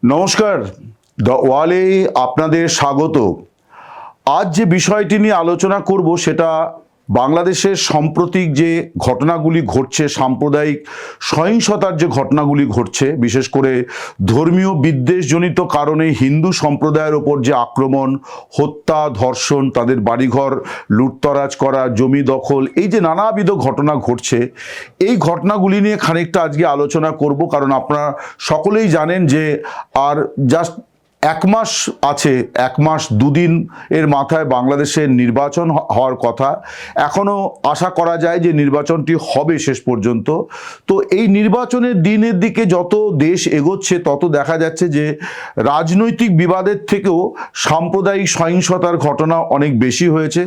নমস্কার, দ্য ওয়ালে আপনাদের স্বাগত। আজ যে বিষয়টি নিয়ে আলোচনা করব সেটা বাংলাদেশের সাম্প্রতিক যে ঘটনাগুলি ঘটছে, সাম্প্রদায়িক সহিংসতার যে ঘটনাগুলি ঘটছে, বিশেষ করে ধর্মীয় বিদ্বেষজনিত কারণে হিন্দু সম্প্রদায়ের ওপর যে আক্রমণ, হত্যা, ধর্ষণ, তাদের বাড়িঘর লুটতরাজ করা, জমি দখল, এই যে নানাবিধ ঘটনা ঘটছে, এই ঘটনাগুলি নিয়ে খানিকটা আজকে আলোচনা করব। কারণ আপনারা সকলেই জানেন যে আর জাস্ট এক মাস আছে, এক মাস দুদিন এর মাথায় বাংলাদেশের নির্বাচন হওয়ার কথা। এখনও আশা করা যায় যে নির্বাচনটি হবে শেষ পর্যন্ত। তো এই নির্বাচনের দিনের দিকে যত দেশ এগোচ্ছে তত দেখা যাচ্ছে যে রাজনৈতিক বিবাদের থেকেও সাম্প্রদায়িক সহিংসতার ঘটনা অনেক বেশি হয়েছে।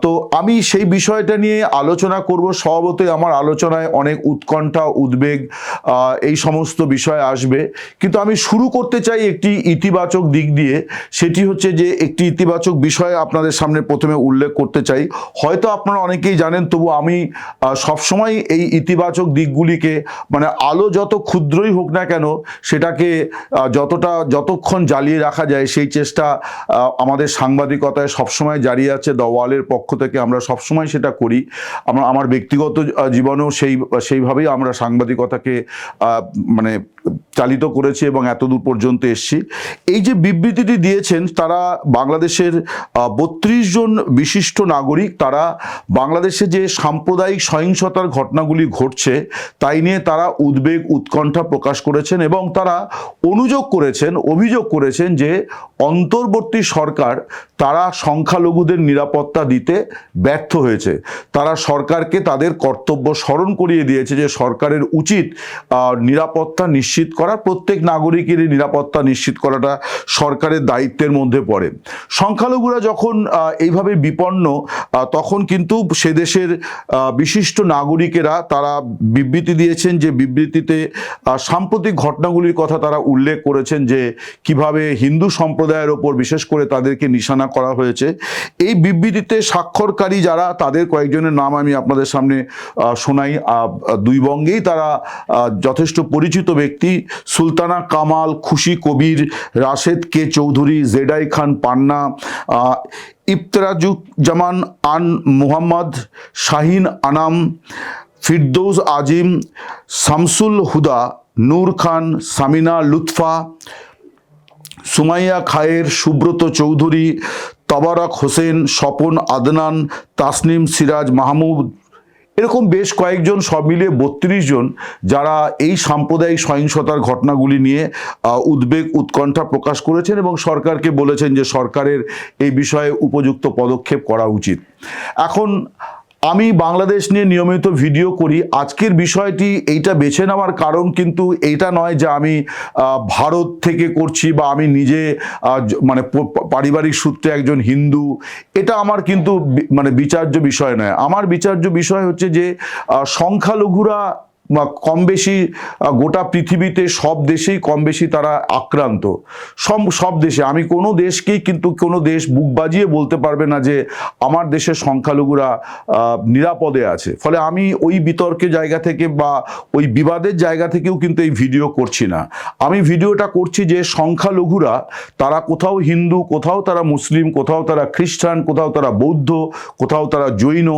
তো আমি সেই বিষয়টা নিয়ে আলোচনা করব। স্বভাবতই আমার আলোচনায় অনেক উৎকণ্ঠা, উদ্বেগ, এই সমস্ত বিষয় আসবে। কিন্তু আমি শুরু করতে চাই একটি ইতিবাচক দিক দিয়ে। সেটি হচ্ছে যে একটি ইতিবাচক বিষয় আপনাদের সামনে প্রথমে উল্লেখ করতে চাই। হয়তো আপনারা অনেকেই জানেন, তবু আমি সবসময় এই ইতিবাচক দিকগুলিকে, মানে আলো যত ক্ষুদ্রই হোক না কেন, সেটাকে যতক্ষণ জ্বালিয়ে রাখা যায় সেই চেষ্টা আমাদের সাংবাদিকতায় সবসময় জারি আছে। দ্য ওয়ালের পক্ষ থেকে আমরা সবসময় সেটা করি। আমার ব্যক্তিগত জীবনেও সেইভাবেই আমরা সাংবাদিকতাকে মানে চালিত করেছি এবং এতদূর পর্যন্ত এসেছি। এই যে বিবৃতিটি দিয়েছেন, তারা বাংলাদেশের 32 জন বিশিষ্ট নাগরিক, তারা বাংলাদেশে যে সাম্প্রদায়িক সহিংসতার ঘটনাগুলি ঘটছে তাই নিয়ে তারা উদ্বেগ, উৎকণ্ঠা প্রকাশ করেছেন এবং তারা অভিযোগ করেছেন যে অন্তর্বর্তী সরকার তারা সংখ্যালঘুদের নিরাপত্তা দিতে ব্যর্থ হয়েছে। তারা সরকারকে তাদের কর্তব্য স্মরণ করিয়ে দিয়েছে যে সরকারের উচিত নিরাপত্তা নিশ্চিত করা, প্রত্যেক নাগরিকেরই নিরাপত্তা নিশ্চিত করাটা সরকারের দায়িত্বের মধ্যে পড়ে। সংখ্যালঘুরা যখন এইভাবে বিপন্ন, তখন কিন্তু সে দেশের বিশিষ্ট নাগরিকেরা তারা বিবৃতি দিয়েছেন। যে বিবৃতিতে সাম্প্রতিক ঘটনাগুলির কথা তারা উল্লেখ করেছেন, যে কিভাবে হিন্দু সম্প্রদায়ের ওপর বিশেষ করে তাদেরকে নিশানা করা হয়েছে। এই বিবৃতিতে স্বাক্ষরকারী যারা, তাদের কয়েকজনের নাম আমি আপনাদের সামনে শোনাই। দুই বঙ্গেই তারা যথেষ্ট পরিচিত ব্যক্তি: সুলতানা কামাল, খুশি কবির, রাশেদ কে চৌধুরী, জেডাই খান পান্না, ইফতেরাজুজ্জামান আন মুহাম্মদ, শাহিন আনাম, ফিরদৌস আজিম, শামসুল হুদা, নূর খান, সামিনা লুৎফা, সুমাইয়া খায়ের, সুব্রত চৌধুরী, তবারক হোসেন, স্বপন আদনান, তাসনিম সিরাজ মাহমুদ, এরকম বেশ কয়েকজন, সব মিলিয়ে 32 জন, যারা এই সাম্প্রদায়িক সহিংসতার ঘটনাগুলি নিয়ে উদ্বেগ, উৎকণ্ঠা প্রকাশ করেছেন এবং সরকারকে বলেছেন যে সরকারের এই বিষয়ে উপযুক্ত পদক্ষেপ করা উচিত। এখন আমি বাংলাদেশ নিয়ে নিয়মিত ভিডিও করি। আজকের বিষয়টি এইটা বেছে নেওয়ার কারণ কিন্তু এইটা নয় যে আমি ভারত থেকে করছি বা আমি নিজে মানে পারিবারিক সূত্রে একজন হিন্দু, এটা আমার কিন্তু মানে বিচার্য বিষয় নয়। আমার বিচার্য বিষয় হচ্ছে যে সংখ্যালঘুরা কম বেশি গোটা পৃথিবীতে সব দেশেই কম বেশি তারা আক্রান্ত। সব দেশে, আমি কোনো দেশকেই কিন্তু কোনো দেশ বুক বাজিয়ে বলতে পারবে না যে আমার দেশের সংখ্যালঘুরা নিরাপদে আছে। ফলে আমি ওই বিতর্কের জায়গা থেকে বা ওই বিবাদের জায়গা থেকেও কিন্তু এই ভিডিও করছি না। আমি ভিডিওটা করছি যে সংখ্যালঘুরা তারা কোথাও হিন্দু, কোথাও তারা মুসলিম, কোথাও তারা খ্রিস্টান, কোথাও তারা বৌদ্ধ, কোথাও তারা জৈন,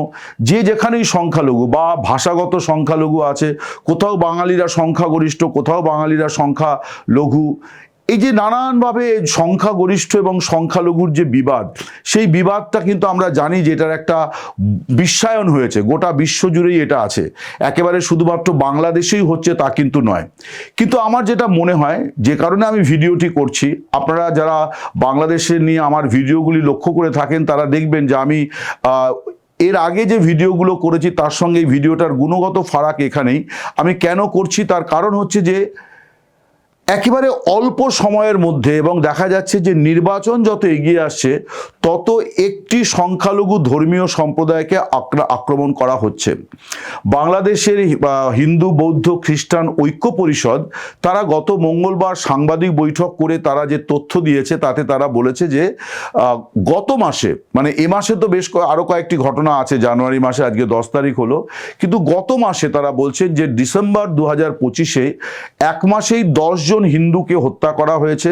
যে যেখানেই সংখ্যালঘু বা ভাষাগত সংখ্যালঘু আছে, কোথাও বাঙালিরা সংখ্যাগরিষ্ঠ, কোথাও বাঙালিরা সংখ্যালঘু, এই যে নানানভাবে সংখ্যাগরিষ্ঠ এবং সংখ্যালঘুর যে বিবাদ, সেই বিবাদটা কিন্তু আমরা জানি যে এটার একটা বিশ্বায়ন হয়েছে, গোটা বিশ্বজুড়েই এটা আছে। একেবারে শুধুমাত্র বাংলাদেশেই হচ্ছে তা কিন্তু নয়। কিন্তু আমার যেটা মনে হয়, যে কারণে আমি ভিডিওটি করছি, আপনারা যারা বাংলাদেশের নিয়ে আমার ভিডিওগুলি লক্ষ্য করে থাকেন তারা দেখবেন যে আমি এর আগে যে ভিডিওগুলো করেছি তার সঙ্গে এই ভিডিওটার গুণগত ফারাক এখানেই। আমি কেন করছি তার কারণ হচ্ছে যে একেবারে অল্প সময়ের মধ্যে, এবং দেখা যাচ্ছে যে নির্বাচন যত এগিয়ে আসছে তত একটি সংখ্যালঘু ধর্মীয় সম্প্রদায়কে আক্রমণ করা হচ্ছে। বাংলাদেশের হিন্দু, বৌদ্ধ, খ্রিস্টান ঐক্য পরিষদ তারা গত মঙ্গলবার সাংবাদিক বৈঠক করে তারা যে তথ্য দিয়েছে তাতে তারা বলেছে যে গত মাসে, মানে এ মাসে তো বেশ আরও কয়েকটি ঘটনা আছে, জানুয়ারি মাসে, আজকে 10 তারিখ হলো, কিন্তু গত মাসে তারা বলছেন যে ডিসেম্বর 2025-এ এক মাসেই 10 জন জন হিন্দুকে হত্যা করা হয়েছে,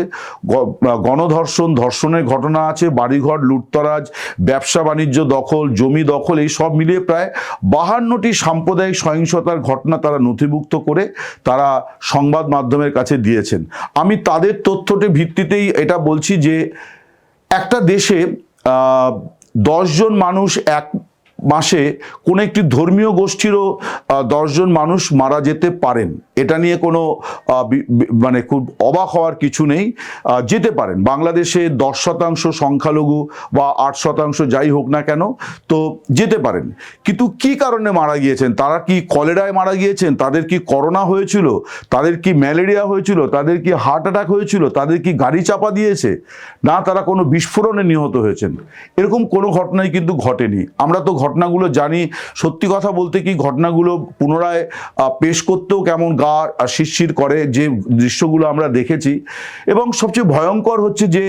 গণধর্ষণ, ধর্ষণের ঘটনা আছে, বাড়িঘর লুটতরাজ, ব্যবসা বাণিজ্য দখল, জমি দখল, এই সব মিলিয়ে প্রায় 52টি সাম্প্রদায়িক সহিংসতার ঘটনা তারা নথিভুক্ত করে তারা সংবাদ মাধ্যমের কাছে দিয়েছেন। আমি তাদের তথ্যটি ভিত্তিতেই এটা বলছি যে একটা দেশে 10 জন মানুষ এক মাসে কোনো একটি ধর্মীয় গোষ্ঠীরও 10 জন মানুষ মারা যেতে পারেন, এটা নিয়ে কোনো মানে খুব অবাক হওয়ার কিছু নেই, যেতে পারেন। বাংলাদেশে 10% সংখ্যালঘু বা 8% যাই হোক না কেন, তো যেতে পারেন। কিন্তু কি কারণে মারা গিয়েছেন? তারা কি কলেরায় মারা গিয়েছেন? তাদের কি করোনা হয়েছিল? তাদের কি ম্যালেরিয়া হয়েছিল? তাদের কি হার্ট অ্যাটাক হয়েছিল? তাদের কি গাড়ি চাপা দিয়েছে? না, তারা কোনো বিস্ফোরণে নিহত হয়েছেন, এরকম কোনো ঘটনাই কিন্তু ঘটেনি। আমরা তো ঘটনাগুলো জানি। সত্যি কথা বলতে কি, ঘটনাগুলো পুনরায় পেশ করতেও কেমন গা শিরশির করে, যে দৃশ্যগুলো আমরা দেখেছি। এবং সবচেয়ে ভয়ঙ্কর হচ্ছে যে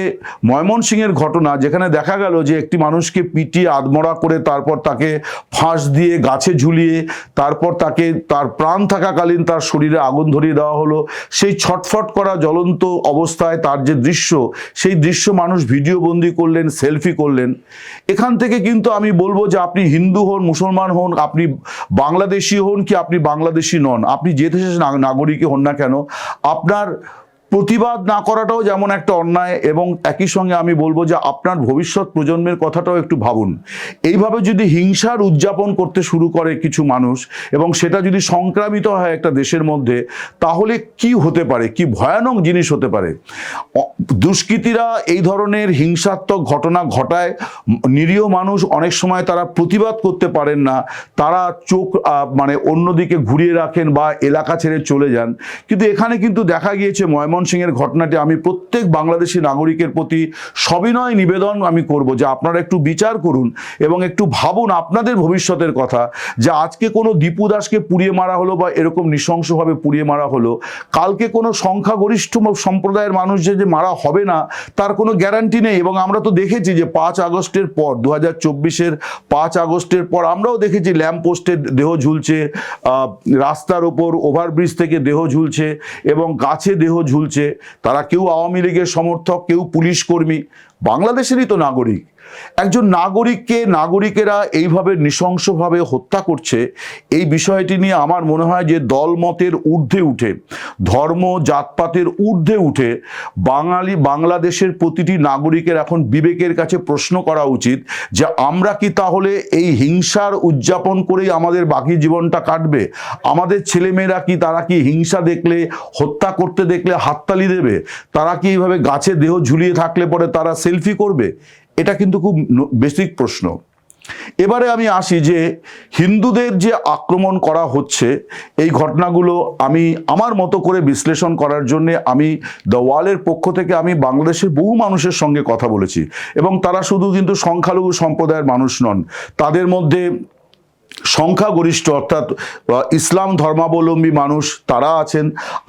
ময়মনসিংহের ঘটনা, যেখানে দেখা গেল যে একটি মানুষকে পিটিয়ে আধমরা করে তারপর তাকে ফাঁস দিয়ে গাছে ঝুলিয়ে তারপর তাকে তার প্রাণ থাকাকালীন তার শরীরে আগুন ধরিয়ে দেওয়া হলো। সেই ছটফট করা জ্বলন্ত অবস্থায় তার যে দৃশ্য, সেই দৃশ্য মানুষ ভিডিও বন্দি করলেন, সেলফি করলেন। এখান থেকে কিন্তু আমি বলবো যে আপনি হিন্দু হন, মুসলমান হন, আপনি বাংলাদেশি হন কি আপনি বাংলাদেশি নন, আপনি যে দেশের নাগরিক হন না কেন, আপনার প্রতিবাদ না করাটাও যেমন একটা অন্যায়। এবং একই সঙ্গে আমি বলবো যে আপনার ভবিষ্যৎ প্রজন্মের কথাটাও একটু ভাবুন। এইভাবে যদি হিংসার উদযাপন করতে শুরু করে কিছু মানুষ, এবং সেটা যদি সংক্রামিত হয় একটা দেশের মধ্যে, তাহলে কি হতে পারে, কি ভয়ানক জিনিস হতে পারে। দুষ্কৃতীরা এই ধরনের হিংসাত্মক ঘটনা ঘটায়, নিরীহ মানুষ অনেক সময় তারা প্রতিবাদ করতে পারেন না, তারা চোখ মানে অন্যদিকে ঘুরিয়ে রাখেন বা এলাকা ছেড়ে চলে যান। কিন্তু এখানে কিন্তু দেখা গিয়েছে ময়মনসিংহের ঘটনাটি, আমি প্রত্যেক বাংলাদেশি নাগরিকের প্রতি সবিনয় নিবেদন আমি করব যে আপনারা একটু বিচার করুন এবং একটু ভাবুন আপনাদের ভবিষ্যতের কথা। যে আজকে কোনো দীপু দাসকে পুড়িয়ে মারা হলো বা এরকম নৃশংসভাবে পুড়িয়ে মারা হলো, কালকে কোনো সংখ্যাগরিষ্ঠ সম্প্রদায়ের মানুষ যে মারা হবে না তার কোনো গ্যারান্টি নেই। এবং আমরা তো দেখেছি যে 5 আগস্টের পর, 2024-এর 5 আগস্টের পর আমরাও দেখেছি ল্যাম্প পোস্টে দেহ ঝুলছে, রাস্তার ওপর ওভারব্রিজ থেকে দেহ ঝুলছে এবং গাছে দেহ ঝুলছে। তারা কেউ আওয়ামী লীগের সমর্থক, কেউ পুলিশ কর্মী, বাংলাদেশেরই তো নাগরিক। একজন নাগরিকেরা এইভাবে নৃশংসভাবে হত্যা করছে, এই বিষয়টি নিয়ে আমার মনে হয় যে দলমতের ঊর্ধ্বে উঠে, ধর্ম জাতপাতের ঊর্ধ্বে উঠে বাংলাদেশের প্রতিটি নাগরিকের এখন বিবেকের কাছে প্রশ্ন করা উচিত যে আমরা কি তাহলে এই হিংসার উদযাপন করেই আমাদের বাকি জীবনটা কাটবে? আমাদের ছেলেমেয়েরা কি, তারা কি হিংসা দেখলে, হত্যা করতে দেখলে হাততালি দেবে? তারা কি এইভাবে গাছে দেহ ঝুলিয়ে থাকলে পরে তারা সেলফি করবে? এটা কিন্তু খুব বেসিক প্রশ্ন। এবারে আমি আসি যে হিন্দুদের যে আক্রমণ করা হচ্ছে, এই ঘটনাগুলো আমি আমার মতো করে বিশ্লেষণ করার জন্য আমি দ্য ওয়ালের পক্ষ থেকে আমি বাংলাদেশের বহু মানুষের সঙ্গে কথা বলেছি। এবং তারা শুধু কিন্তু সংখ্যালঘু সম্প্রদায়ের মানুষ নন, তাদের মধ্যে সংখ্যাগরিষ্ঠ অর্থাৎ ইসলাম ধর্মাবলম্বী মানুষ তারা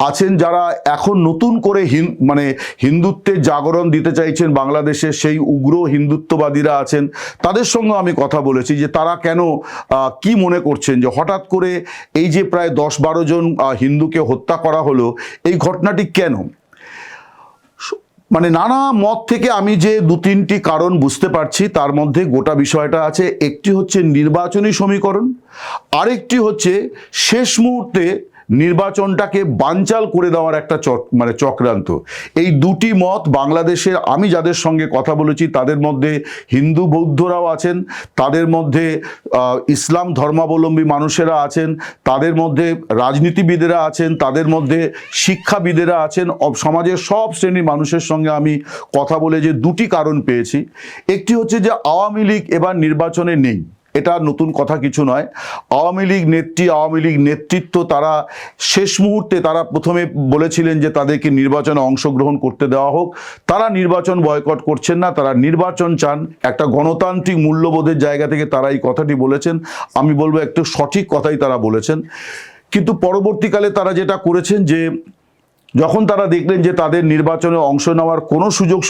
আছেন যারা এখন নতুন করে হিন্দুত্বের জাগরণ দিতে চাইছেন বাংলাদেশে, সেই উগ্র হিন্দুত্ববাদীরা আছেন। তাদের সঙ্গে আমি কথা বলেছি যে তারা কেন, কি মনে করছেন যে হঠাৎ করে এই যে প্রায় 10-12 জন হিন্দুকে হত্যা করা হলো, এই ঘটনাটি কেন। মানে নানা মত থেকে আমি যে 2-3টি কারণ বুঝতে পারছি, তার মধ্যে গোটা বিষয়টা আছে। একটি হচ্ছে নির্বাচনী সমীকরণ, আরেকটি হচ্ছে শেষ মুহূর্তে নির্বাচনটাকে বানচাল করে দেওয়ার একটা চক্রান্ত। এই দুটি মত বাংলাদেশের আমি যাদের সঙ্গে কথা বলেছি তাদের মধ্যে হিন্দু বৌদ্ধরাও আছেন, তাদের মধ্যে ইসলাম ধর্মাবলম্বী মানুষেরা আছেন, তাদের মধ্যে রাজনীতিবিদেরা আছেন, তাদের মধ্যে শিক্ষাবিদেরা আছেন। সমাজের সব শ্রেণীর মানুষের সঙ্গে আমি কথা বলে যে দুটি কারণ পেয়েছি। একটি হচ্ছে যে আওয়ামী লীগ এবার নির্বাচনে নেই, এটা নতুন কথা কিছু নয়। আওয়ামী লীগ নেতৃত্ব তারা শেষ মুহূর্তে তারা প্রথমে বলেছিলেন যে তাদেরকে নির্বাচনে অংশগ্রহণ করতে দেওয়া হোক। তারা নির্বাচন বয়কট করছেন না, তারা নির্বাচন চান। একটা গণতান্ত্রিক মূল্যবোধের জায়গা থেকে তারা এই কথাটি বলেছেন। আমি বলবো একটু সঠিক কথাই তারা বলেছেন। কিন্তু পরবর্তীকালে তারা যেটা করেছেন যে যখন তারা দেখলেন যে তাদের নির্বাচনে অংশ নেওয়ার কোনো সুযোগ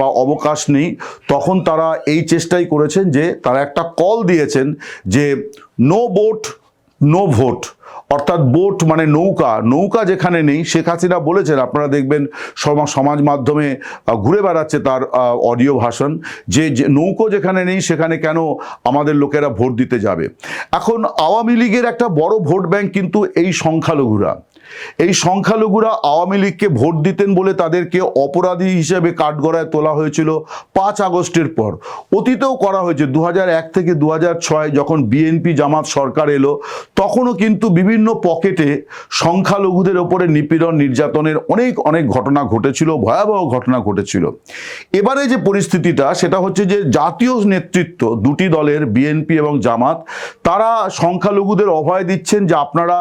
বা অবকাশ নেই, তখন তারা এই চেষ্টাই করেছেন যে তারা একটা কল দিয়েছেন যে নো ভোট নো ভোট, অর্থাৎ বোট মানে নৌকা, নৌকা যেখানে নেই। শেখ হাসিনা বলেছেন, আপনারা দেখবেন সমাজ মাধ্যমে ঘুরে বেড়াচ্ছে তার অডিও ভাষণ, যে নৌকো যেখানে নেই সেখানে কেন আমাদের লোকেরা ভোট দিতে যাবে। এখন আওয়ামী লীগের একটা বড় ভোট ব্যাংক কিন্তু এই সংখ্যালঘুরা। এই সংখ্যালঘুরা আওয়ামী লীগকে ভোট দিতেন বলে তাদেরকে অপরাধী হিসেবে কাঠগড়ায় তোলা হয়েছিল 5 আগস্টের পর। অতীতেও করা হয়েছে, 2001 থেকে 2006 যখন বিএনপি জামাত সরকার এলো, তখনও কিন্তু বিভিন্ন পকেটে সংখ্যালঘুদের ওপরে নিপীড়ন নির্যাতনের অনেক ঘটনা ঘটেছিল, ভয়াবহ ঘটনা ঘটেছিল। এবারে যে পরিস্থিতিটা সেটা হচ্ছে যে জাতীয় নেতৃত্ব দুটি দলের, বিএনপি এবং জামাত, তারা সংখ্যালঘুদের অভয় দিচ্ছেন যে আপনারা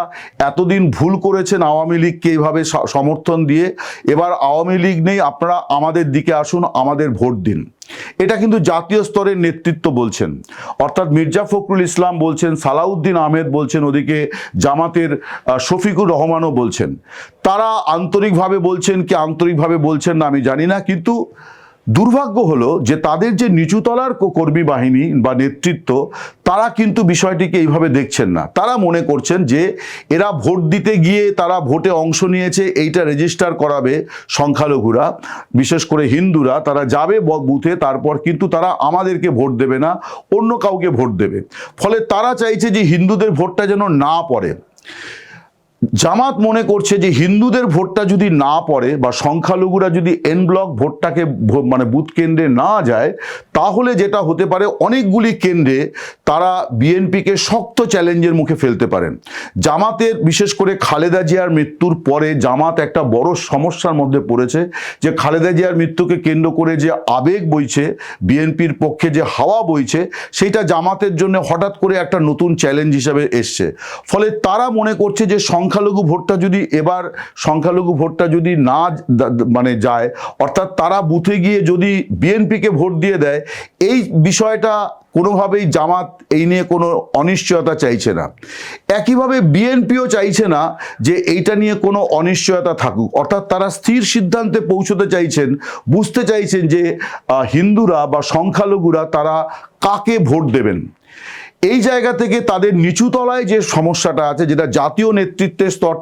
এতদিন ভুল করেছেন আওয়ামী লীগকে এইভাবে সমর্থন দিয়ে, এবার আওয়ামী লীগ নেই, আপনারা আমাদের দিকে আসুন, আমাদের ভোট দিন। এটা কিন্তু জাতীয় স্তরের নেতৃত্ব বলছেন, অর্থাৎ মির্জা ফখরুল ইসলাম বলছেন, সালাউদ্দিন আহমেদ বলছেন, ওদিকে জামাতের শফিকুর রহমানও বলছেন। তারা আন্তরিকভাবে বলছেন কি আন্তরিকভাবে বলছেন না আমি জানি না, কিন্তু দুর্ভাগ্য হলো যে তাদের যে নিচুতলার কর্মী বাহিনী বা নেতৃত্ব, তারা কিন্তু বিষয়টিকে এইভাবে দেখছেন না। তারা মনে করছেন যে এরা ভোট দিতে গিয়ে তারা ভোটে অংশ নিয়েছে, এইটা রেজিস্টার করাবে সংখ্যালঘুরা, বিশেষ করে হিন্দুরা, তারা যাবে বুথে, তারপর কিন্তু তারা আমাদেরকে ভোট দেবে না, অন্য কাউকে ভোট দেবে। ফলে তারা চাইছে যে হিন্দুদের ভোটটা যেন না পড়ে। জামাত মনে করছে যে হিন্দুদের ভোটটা যদি না পড়ে বা সংখ্যালঘুরা যদি এন ব্লক ভোটটাকে মানে বুথ কেন্দ্রে না যায়, তাহলে যেটা হতে পারে অনেকগুলি কেন্দ্রে তারা বিএনপিকে শক্ত চ্যালেঞ্জের মুখে ফেলতে পারেন। জামাতের বিশেষ করে খালেদা জিয়ার মৃত্যুর পরে জামাত একটা বড় সমস্যার মধ্যে পড়েছে, যে খালেদা জিয়ার মৃত্যুকে কেন্দ্র করে যে আবেগ বইছে, বিএনপির পক্ষে যে হাওয়া বইছে, সেইটা জামাতের জন্য হঠাৎ করে একটা নতুন চ্যালেঞ্জ হিসেবে এসছে। ফলে তারা মনে করছে যে সংখ্যালঘু ভোটটা যদি না মানে যায়, অর্থাৎ তারা বুথে গিয়ে যদি বিএনপিকে ভোট দিয়ে দেয়, এই বিষয়টা কোনোভাবেই জামাত এই নিয়ে কোনো অনিশ্চয়তা চাইছে না। একইভাবে বিএনপিও চাইছে না যে এইটা নিয়ে কোনো অনিশ্চয়তা থাকুক, অর্থাৎ তারা স্থির সিদ্ধান্তে পৌঁছতে চাইছেন, বুঝতে চাইছেন যে হিন্দুরা বা সংখ্যালঘুরা তারা কাকে ভোট দেবেন। এই জায়গা থেকে তাদের নিচুতলায় যে সমস্যাটা আছে, যেটা জাতীয় নেতৃত্বের স্তর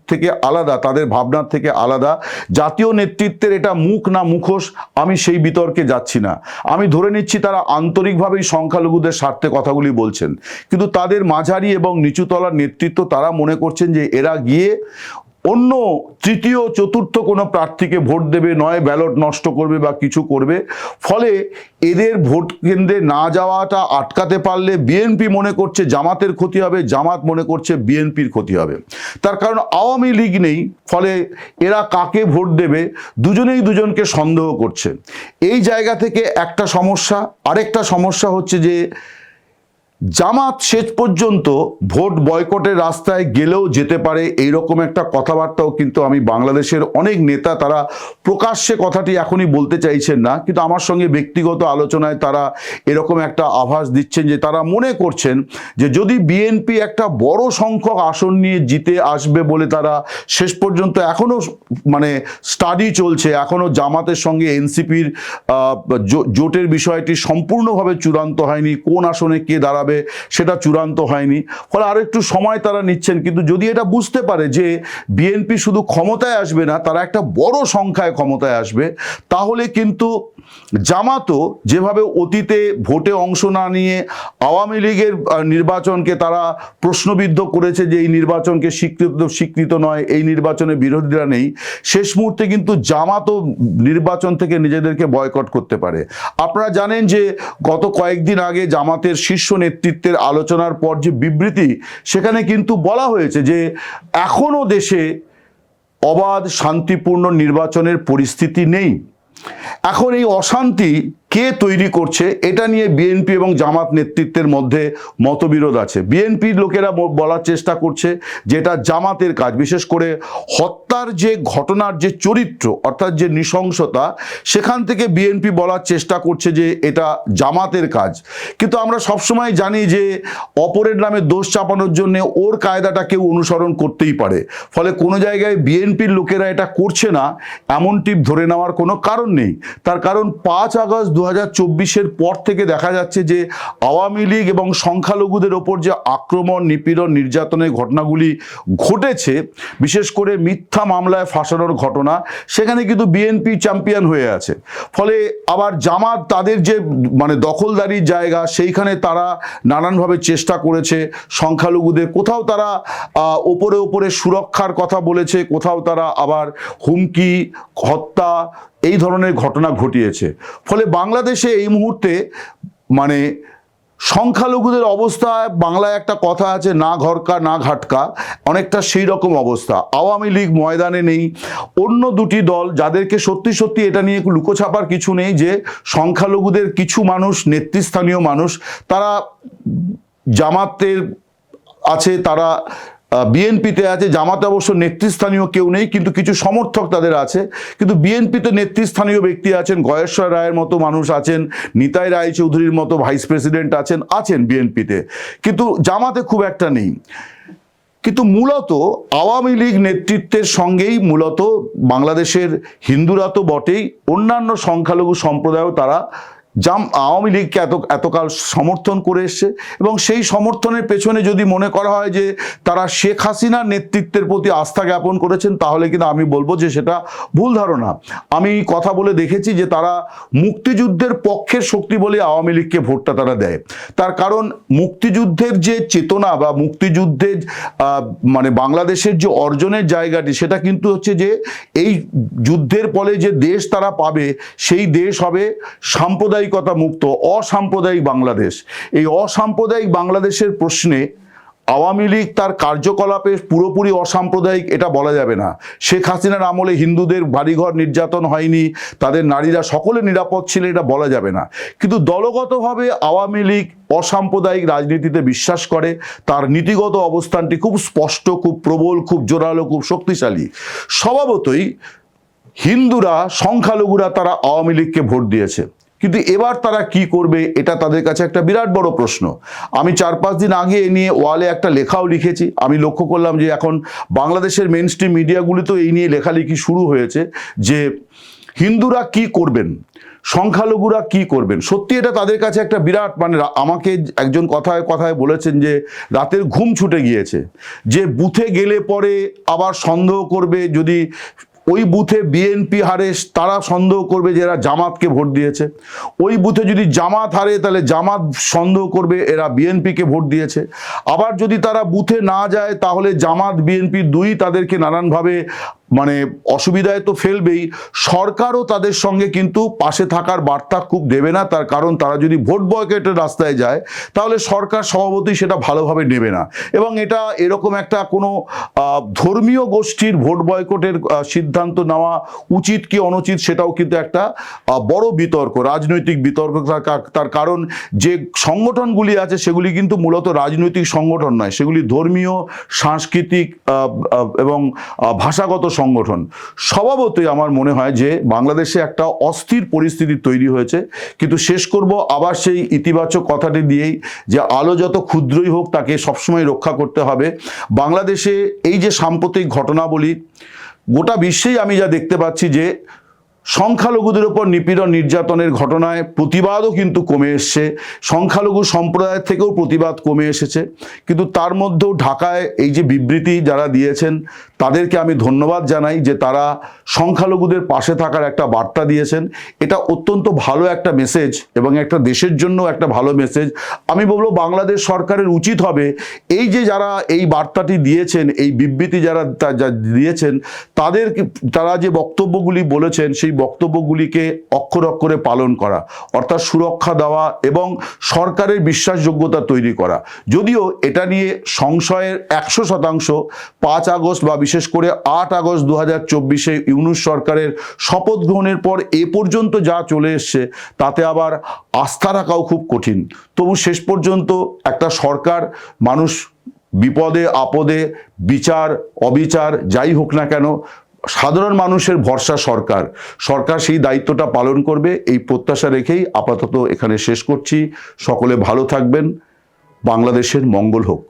থেকে আলাদা, তাদের ভাবনার থেকে আলাদা, জাতীয় নেতৃত্বের এটা মুখ না মুখোশ আমি সেই বিতর্কে যাচ্ছি না। আমি ধরে নিচ্ছি তারা আন্তরিকভাবেই সংখ্যালঘুদের স্বার্থে কথাগুলি বলছেন, কিন্তু তাদের মাঝারি এবং নিচুতলার নেতৃত্ব তারা মনে করছেন যে এরা গিয়ে অন্য তৃতীয় চতুর্থ কোনো প্রার্থীকে ভোট দেবে, নয় ব্যালট নষ্ট করবে বা কিছু করবে। ফলে এদের ভোট কেন্দ্রে না যাওয়াটা আটকাতে পারলে বিএনপি মনে করছে জামাতের ক্ষতি হবে, জামাত মনে করছে বিএনপির ক্ষতি হবে। তার কারণ আওয়ামী লীগ নেই, ফলে এরা কাকে ভোট দেবে দুজনেই দুজনকে সন্দেহ করছে। এই জায়গা থেকে একটা সমস্যা। আরেকটা সমস্যা হচ্ছে যে জামাত শেষ পর্যন্ত ভোট বয়কটের রাস্তায় গেলেও যেতে পারে, এইরকম একটা কথাবার্তাও কিন্তু আমি বাংলাদেশের অনেক নেতা তারা প্রকাশ্যে কথাটি এখনই বলতে চাইছেন না, কিন্তু আমার সঙ্গে ব্যক্তিগত আলোচনায় তারা এরকম একটা আভাস দিচ্ছেন যে তারা মনে করছেন যে যদি বিএনপি একটা বড় সংখ্যক আসন নিয়ে জিতে আসবে বলে তারা শেষ পর্যন্ত এখনও মানে স্টাডি চলছে, এখনও জামাতের সঙ্গে এনসিপির জোটের বিষয়টি সম্পূর্ণভাবে চূড়ান্ত হয়নি, কোন আসনে কে দাঁড়াবে সেটা চূড়ান্ত হয়নি। ফলে আরো একটু সময় তারা নিচ্ছেন, কিন্তু যদি এটা বুঝতে পারে যে বিএনপি শুধু ক্ষমতায় আসবে না, তারা একটা বড় সংখ্যায় ক্ষমতায় আসবে, তাহলে কিন্তু জামাতও যেভাবে অতীতে ভোটে অংশ না নিয়ে আওয়ামী লীগের নির্বাচনকে তারা প্রশ্নবিদ্ধ করেছে যে এই নির্বাচনকে স্বীকৃত নয়, এই নির্বাচনে বিরোধীরা নেই, শেষ মুহূর্তে কিন্তু জামাতও নির্বাচন থেকে নিজেদেরকে বয়কট করতে পারে। আপনারা জানেন যে গত কয়েকদিন আগে জামাতের শীর্ষ নেতৃত্বের আলোচনার পর যে বিবৃতি, সেখানে কিন্তু বলা হয়েছে যে এখনো দেশে অবাধ শান্তিপূর্ণ নির্বাচনের পরিস্থিতি নেই। এখন এই অশান্তি কে তৈরি করছে এটা নিয়ে বিএনপি এবং জামাত নেতৃত্বের মধ্যে মতবিরোধ আছে। বিএনপির লোকেরা বলার চেষ্টা করছে যে এটা জামাতের কাজ, বিশেষ করে হত্যার যে ঘটনার যে চরিত্র অর্থাৎ যে নৃশংসতা, সেখান থেকে বিএনপি বলার চেষ্টা করছে যে এটা জামাতের কাজ। কিন্তু আমরা সবসময় জানি যে অপরের নামে দোষ চাপানোর জন্য ওর কায়দাটা কেউ অনুসরণ করতেই পারে। ফলে কোনো জায়গায় বিএনপির লোকেরা এটা করছে না এমন টিপ ধরে নেওয়ার কোনো কারণ নেই। তার কারণ 5 আগস্ট 2024-এর পর থেকে দেখা যাচ্ছে যে আওয়ামী লীগ এবং সংখ্যালঘুদের ওপর যে আক্রমণ, নিপীড়ন, নির্যাতনের ঘটনাগুলি ঘটেছে, বিশেষ করে মিথ্যা মামলায় ফাঁসানোর ঘটনা, সেখানে কিন্তু বিএনপি চ্যাম্পিয়ন হয়ে আছে। ফলে আবার জামাত তাদের যে মানে দখলদারির জায়গা, সেইখানে তারা নানানভাবে চেষ্টা করেছে সংখ্যালঘুদের, কোথাও তারা ওপরে ওপরে সুরক্ষার কথা বলেছে, কোথাও তারা আবার হুমকি, হত্যা এই ধরনের ঘটনা ঘটিয়েছে। ফলে বাংলাদেশে এই মুহূর্তে মানে সংখ্যালঘুদের অবস্থা, বাংলায় একটা কথা আছে, না ঘরকা না ঘাটকা, অনেকটা সেই রকম অবস্থা। আওয়ামী লীগ ময়দানে নেই, অন্য দুটি দল যাদেরকে সত্যি সত্যি এটা নিয়ে লুকোছাপার কিছু নেই যে সংখ্যালঘুদের কিছু মানুষ, নেতৃস্থানীয় মানুষ, তারা জামাতের আছে, তারা বিএনপিতে আছে। জামাতে অবশ্য নেতৃস্থানীয় কেউ নেই, কিন্তু কিছু সমর্থক তাদের আছে। কিন্তু বিএনপিতে নেতৃস্থানীয় ব্যক্তি আছেন, গয়েশ্বর রায়ের মতো মানুষ আছেন, নিতাই রায়চৌধুরীর মতো ভাইস প্রেসিডেন্ট আছেন বিএনপিতে, কিন্তু জামাতে খুব একটা নেই। কিন্তু মূলত আওয়ামী লীগ নেতৃত্বের সঙ্গেই মূলত বাংলাদেশের হিন্দুরা তো বটেই, অন্যান্য সংখ্যালঘু সম্প্রদায়ও তারা আওয়ামী লীগকে এতকাল সমর্থন করে এসছে। এবং সেই সমর্থনের পেছনে যদি মনে করা হয় যে তারা শেখ হাসিনার নেতৃত্বের প্রতি আস্থা জ্ঞাপন করেছেন, তাহলে কিন্তু আমি বলবো যে সেটা ভুল ধারণা। আমি কথা বলে দেখেছি যে তারা মুক্তিযুদ্ধের পক্ষের শক্তি বলে আওয়ামী লীগকে ভোটটা তারা দেয়। তার কারণ মুক্তিযুদ্ধের যে চেতনা বা মুক্তিযুদ্ধের মানে বাংলাদেশের যে অর্জনের জায়গাটি, সেটা কিন্তু হচ্ছে যে এই যুদ্ধের ফলে যে দেশ তারা পাবে, সেই দেশ হবে সাম্প্রদায়িকতা মুক্ত অসাম্প্রদায়িক বাংলাদেশ। এই অসাম্প্রদায়িক বাংলাদেশের প্রশ্নে আওয়ামী লীগ তার কার্যকলাপে পুরোপুরি অসাম্প্রদায়িক এটা বলা যাবে না। শেখ হাসিনার আমলে হিন্দুদের বাড়িঘর নির্যাতন হয়নি, তাদের নারীরা সকলে নিরাপদ ছিল, এটা বলা যাবে না। কিন্তু দলগতভাবে আওয়ামী লীগ অসাম্প্রদায়িক রাজনীতিতে বিশ্বাস করে, তার নীতিগত অবস্থানটি খুব স্পষ্ট, খুব প্রবল, খুব জোরালো, খুব শক্তিশালী। স্বভাবতই হিন্দুরা, সংখ্যালঘুরা তারা আওয়ামী লীগকে ভোট দিয়েছে, কিন্তু এবার তারা কি করবে এটা তাদের কাছে একটা বিরাট বড় প্রশ্ন। আমি 4-5 দিন আগে এ নিয়ে ওয়ালে একটা লেখাও লিখেছি। আমি লক্ষ্য করলাম যে এখন বাংলাদেশের মেইন স্ট্রিম মিডিয়াগুলিতেও এই নিয়ে লেখালেখি শুরু হয়েছে যে হিন্দুরা কি করবেন, সংখ্যালঘুরা কি করবেন। সত্যি এটা তাদের কাছে একটা বিরাট মানে, আমাকে একজন কথায় কথায় বলেছেন যে রাতের ঘুম ছুটে গিয়েছে, যে বুথে গেলে পরে আবার সন্দেহ করবে, যদি ওই বুথে বিএনপি হারে তারা সন্দেহ করবে যে এরা জামাতকে ভোট দিয়েছে, ওই বুথে যদি জামাত হারে তাহলে জামাত সন্দেহ করবে এরা বিএনপিকে ভোট দিয়েছে, আবার যদি তারা বুথে না যায় তাহলে জামাত বিএনপি দুই তাদেরকে নানানভাবে মানে অসুবিধায় তো ফেলবেই। সরকারও তাদের সঙ্গে কিন্তু পাশে থাকার বার্তা খুব দেবে না, তার কারণ তারা যদি ভোট বয়কটের রাস্তায় যায় তাহলে সরকার স্বভাবতই সেটা ভালোভাবে নেবে না। এবং এটা এরকম একটা কোনো ধর্মীয় গোষ্ঠীর ভোট বয়কটের সিদ্ধান্ত নেওয়া উচিত কি অনুচিত, সেটাও কিন্তু একটা বড় বিতর্ক, রাজনৈতিক বিতর্ক। তার কারণ যে সংগঠনগুলি আছে সেগুলি কিন্তু মূলত রাজনৈতিক সংগঠন নয়, সেগুলি ধর্মীয়, সাংস্কৃতিক এবং ভাষাগত সংগঠন। স্বভাবতই আমার মনে হয় যে বাংলাদেশে একটা অস্থির পরিস্থিতি তৈরি হয়েছে। কিন্তু শেষ করব আবার সেই ইতিবাচক কথাটি দিয়েই, যে আলো যত ক্ষুদ্রই হোক তাকে সবসময় রক্ষা করতে হবে। বাংলাদেশে এই যে সাম্প্রতিক ঘটনাবলী, গোটা বিশ্বেই আমি যা দেখতে পাচ্ছি যে সংখ্যালঘুদের উপর নিপীড়ন, নির্যাতনের ঘটনায় প্রতিবাদও কিন্তু কমে এসছে, সংখ্যালঘু সম্প্রদায়ের থেকেও প্রতিবাদ কমে এসেছে। কিন্তু তার মধ্যেও ঢাকায় এই যে বিবৃতি যারা দিয়েছেন তাদেরকে আমি ধন্যবাদ জানাই, যে তারা সংখ্যালঘুদের পাশে থাকার একটা বার্তা দিয়েছেন। এটা অত্যন্ত ভালো একটা মেসেজ এবং একটা দেশের জন্য একটা ভালো মেসেজ। আমি বলবো বাংলাদেশ সরকারের উচিত হবে এই যে যারা এই বার্তাটি দিয়েছেন, এই বিবৃতি যারা দিয়েছেন, তারা যে বক্তব্যগুলি বলেছেন সেই বক্তব্যগুলিকে অক্ষর অক্ষরে পালন করা, অর্থাৎ সুরক্ষা দেওয়া এবং সরকারের বিশ্বাসযোগ্যতা তৈরি করা। যদিও এটা নিয়ে সংশয়ের 100%, 5 আগস্ট বা বিশেষ করে 8 আগস্ট 2024 ইউনূস সরকারের শপথ গ্রহণের পর এ পর্যন্ত যা চলে এসছে তাতে আবার আস্থা রাখাও খুব কঠিন। তবু শেষ পর্যন্ত একটা সরকার, মানুষ বিপদে আপদে, বিচার অবিচার যাই হোক না কেন, সাধারণ মানুষের ভরসা সরকার সেই দায়িত্বটা পালন করবে, এই প্রত্যাশা রেখেই আপাতত এখানে শেষ করছি। সকলে ভালো থাকবেন, বাংলাদেশের মঙ্গল হোক।